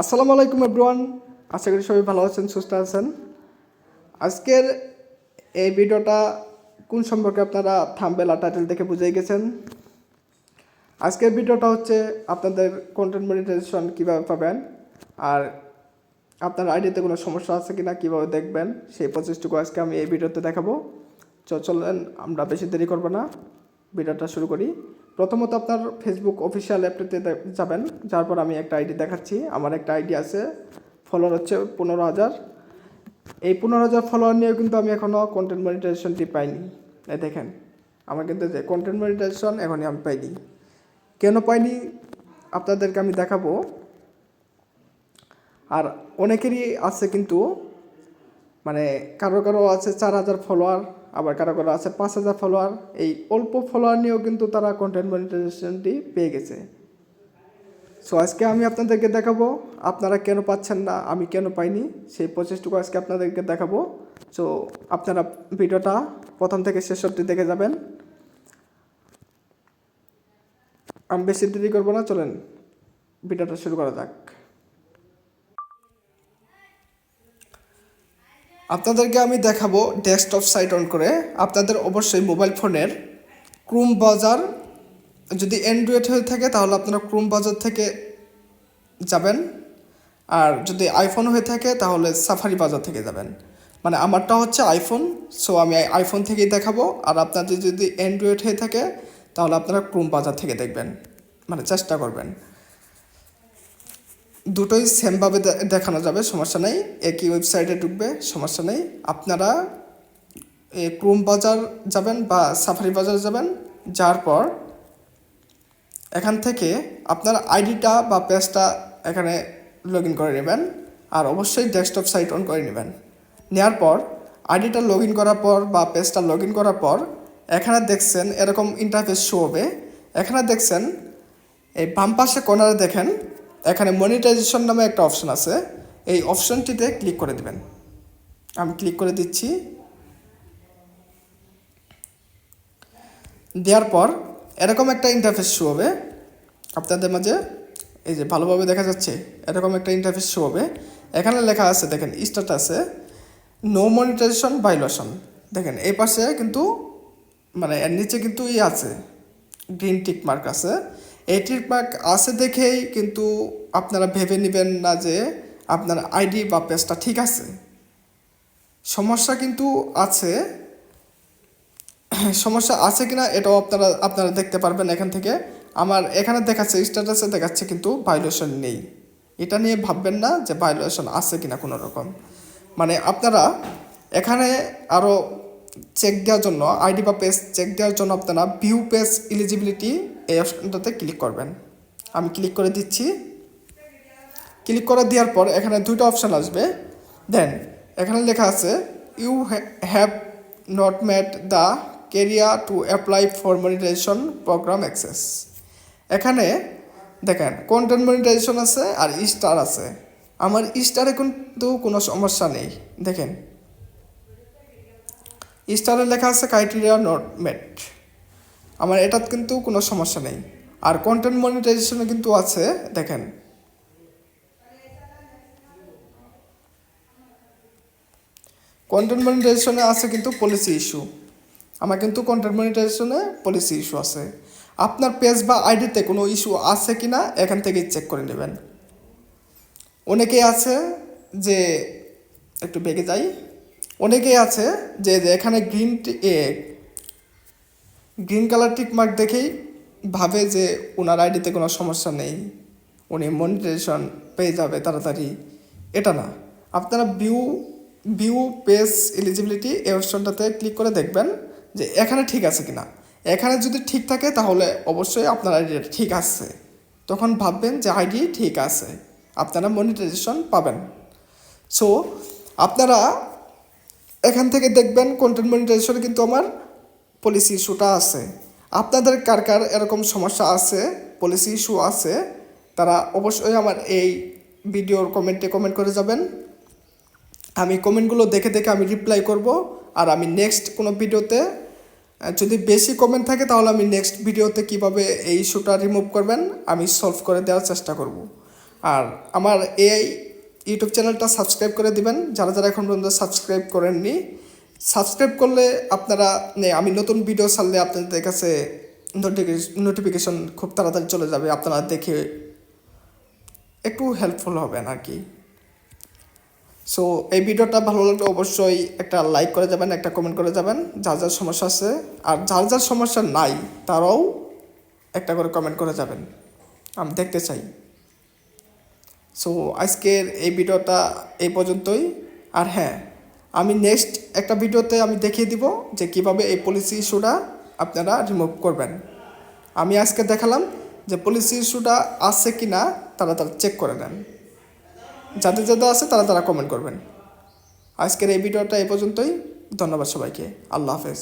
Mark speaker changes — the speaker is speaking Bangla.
Speaker 1: আসসালামু আলাইকুম এভরিওয়ান, আশা করি সবাই ভালো আছেন, সুস্থ আছেন। আজকের এই ভিডিওটা কোন সম্পর্কে আপনারা থাম্বনেল আর টাইটেল দেখে বুঝে গেছেন। আজকের ভিডিওটা হচ্ছে আপনাদের কন্টেন্ট মনিটাইজেশন কীভাবে পাবেন, আর আপনার আইডিতে কোনো সমস্যা আছে কিনা কীভাবে দেখবেন, সেই প্রসেসটুকু আজকে আমি এই ভিডিওতে দেখাবো। চলেন আমরা বেশি দেরি করব না, ভিডিওটা শুরু করি। প্রথমত আপনার ফেসবুক অফিসিয়াল অ্যাপটিতে যাবেন, যার পর আমি একটা আইডি দেখাচ্ছি। আমার একটা আইডি আছে, ফলোয়ার হচ্ছে 15,000। এই 15,000 ফলোয়ার নিয়েও কিন্তু আমি এখনও কন্টেন্ট মনিটাইজেশনটি পাইনি। এই দেখেন, আমার কিন্তু যে কন্টেন্ট মনিটাইজেশন এখনই আমি পাইনি। কেন পাইনি আপনাদেরকে আমি দেখাবো। আর অনেকেরই আছে কিন্তু, মানে কারো কারো আছে 4,000 ফলোয়ার, আবার কারো কারো আছে 5,000 ফলোয়ার। এই অল্প ফলোয়ার নিয়েও কিন্তু তারা কন্টেন্ট মনিটাইজেশনটি পেয়ে গেছে। সো আজকে আমি আপনাদেরকে দেখাবো আপনারা কেন পাচ্ছেন না, আমি কেন পাইনি, সেই প্রসেসটুকু আজকে আপনাদেরকে দেখাবো। সো আপনারা ভিডিওটা প্রথম থেকে শেষ অবধি দেখে যাবেন। আমি বেশি দেরি করবো না, চলেন ভিডিওটা শুরু করা যাক। আপনাদেরকে আমি দেখাবো ডেস্কটপ সাইট অন করে। আপনাদের অবশ্যই মোবাইল ফোনের ক্রোম ব্রাউজার, যদি অ্যান্ড্রয়েড হয়ে থাকে তাহলে আপনারা ক্রোম ব্রাউজার থেকে যাবেন, আর যদি আইফোন হয়ে থাকে তাহলে সাফারি ব্রাউজার থেকে যাবেন। মানে আমারটা হচ্ছে আইফোন, সো আমি আইফোন থেকেই দেখাবো। আর আপনাদের যদি অ্যান্ড্রয়েড হয়ে থাকে তাহলে আপনারা ক্রোম ব্রাউজার থেকে দেখবেন, মানে চেষ্টা করবেন। দুটোই সেমভাবে দেখানো যাবে, সমস্যা নেই। একই ওয়েবসাইটে ঢুকবে, সমস্যা নেই। আপনারা ক্রোম ব্রাউজার যাবেন বা সাফারি ব্রাউজার যাবেন, যার পর এখান থেকে আপনার আইডিটা বা পেজটা এখানে লগ ইন করে নেবেন। আর অবশ্যই ডেস্কটপ সাইট অন করে নেবেন। নেওয়ার পর আইডিটা লগ ইন করার পর বা পেজটা লগ ইন করার পর এখানে দেখছেন এরকম ইন্টারফেস শো হবে। এখানে দেখছেন এই বাম পাশে কর্নারে দেখেন এখানে মনিটাইজেশন নামে একটা অপশন আছে, এই অপশনটিতে ক্লিক করে দেবেন। আমি ক্লিক করে দিচ্ছি। দেওয়ার পর এরকম একটা ইন্টারফেস শো হবে আপনাদের মাঝে, এই যে ভালোভাবে দেখা যাচ্ছে, এরকম একটা ইন্টারফেস শো হবে। এখানে লেখা আছে দেখেন স্ট্যাটাসে নো মনিটাইজেশন ভায়োলেশন। দেখেন এই পাশে কিন্তু, মানে এর নিচে কিন্তু আছে গ্রিন টিক মার্ক আছে। এই টিক মার্ক আছে দেখেই কিন্তু আপনারা ভেবে নেবেন না যে আপনার আইডি বা পেজটা ঠিক আছে। সমস্যা কিন্তু আছে, সমস্যা আছে কিনা এটাও আপনারা দেখতে পারবেন এখান থেকে। আমার এখানে দেখাচ্ছে স্ট্যাটাসে দেখাচ্ছে কিন্তু ভায়োলেশন নেই। এটা নিয়ে ভাববেন না যে ভায়োলেশন আছে কিনা কোনো রকম। মানে আপনারা এখানে আরও চেক দেওয়ার জন্য, আইডি বা পেজ চেক দেওয়ার জন্য আপনারা ভিউ পেজ এলিজিবিলিটি এই অপশনটাতে ক্লিক করবেন। আমি ক্লিক করে দিচ্ছি। ক্লিক করে দেওয়ার পর এখানে দুইটা অপশান আসবে। দেন এখানে লেখা আছে you have not met the career to apply for monetization program access. এখানে দেখেন কন্টেন্ট মনিটাইজেশন আছে আর স্টার আছে। আমার স্টারে কিন্তু কোনো সমস্যা নেই। দেখেন স্টারে লেখা আছে ক্রাইটেরিয়া নট মেট, আমার এটাতে কিন্তু কোনো সমস্যা নেই। আর কন্টেন্ট মনিটাইজেশনে কিন্তু আছে, দেখেন কন্টেন্ট মনিটাইজেশনে আছে কিন্তু পলিসি ইস্যু। আমার কিন্তু কন্টেন্ট মনিটাইজেশনে পলিসি ইস্যু আছে। আপনার পেজ বা আইডিতে কোনো ইস্যু আছে কি না এখান থেকে চেক করে নেবেন। অনেকেই আছে যে, একটু বেগে যাই, অনেকেই আছে যে এখানে গ্রিন কালার টিক মার্ক দেখেই ভাবে যে ওনার আইডিতে কোনো সমস্যা নেই, উনি মনিটাইজেশন পেয়ে যাবে তাড়াতাড়ি। এটা না, আপনারা ভিউ পেজ এলিজিবিলিটি এই অপশনটাতে ক্লিক করে দেখবেন যে এখানে ঠিক আছে কিনা। এখানে যদি ঠিক থাকে তাহলে অবশ্যই আপনার আইডিটা ঠিক আছে, তখন ভাববেন যে আইডি ঠিক আছে, আপনারা মনিটাইজেশন পাবেন। সো আপনারা এখান থেকে দেখবেন কন্টেন্ট মনিটাইজেশনে কিন্তু আমার পলিসি ইস্যুটা আছে। আপনাদের কার কার এরকম সমস্যা আছে, পলিসি ইস্যু আছে, তারা অবশ্যই আমার এই ভিডিওর কমেন্টে কমেন্ট করে যাবেন। আমি কমেন্টগুলো দেখে দেখে আমি রিপ্লাই করব। আর আমি নেক্সট কোনো ভিডিওতে যদি বেশি কমেন্ট থাকে তাহলে আমি নেক্সট ভিডিওতে কিভাবে এই ইস্যুটা রিমুভ করবেন আমি সলভ করে দেওয়ার চেষ্টা করব। আর আমার এই ইউটিউব চ্যানেলটা সাবস্ক্রাইব করে দিবেন যারা যারা এখন পর্যন্ত সাবস্ক্রাইব করেননি। সাবস্ক্রাইব করলে আপনারা আমি নতুন ভিডিও ছাড়লে আপনাদের কাছে নোটিফিকেশন খুব তাড়াতাড়ি চলে যাবে, আপনারা দেখে একটু হেল্পফুল হবেন আর কি। সো এই ভিডিওটা ভালো লাগলে অবশ্যই একটা লাইক করে যাবেন, একটা কমেন্ট করে যাবেন যার যার সমস্যা আছে, আর যার যার সমস্যা নাই তারাও একটা করে কমেন্ট করে যাবেন, আমি দেখতে চাই। সো আজকের এই ভিডিওটা এই পর্যন্তই। আর হ্যাঁ, আমি নেক্সট একটা ভিডিওতে আমি দেখিয়ে দিব যে কিভাবে এই পলিসি ইস্যুটা আপনারা রিমুভ করবেন। আমি আজকে দেখালাম যে পলিসি ইস্যুটা আছে কি না তারা চেক করে নেন, যাদের যাদের আছে তারা কমেন্ট করবেন। আজকের এই ভিডিওটা এই পর্যন্তই। ধন্যবাদ সবাইকে। আল্লাহ হাফেজ।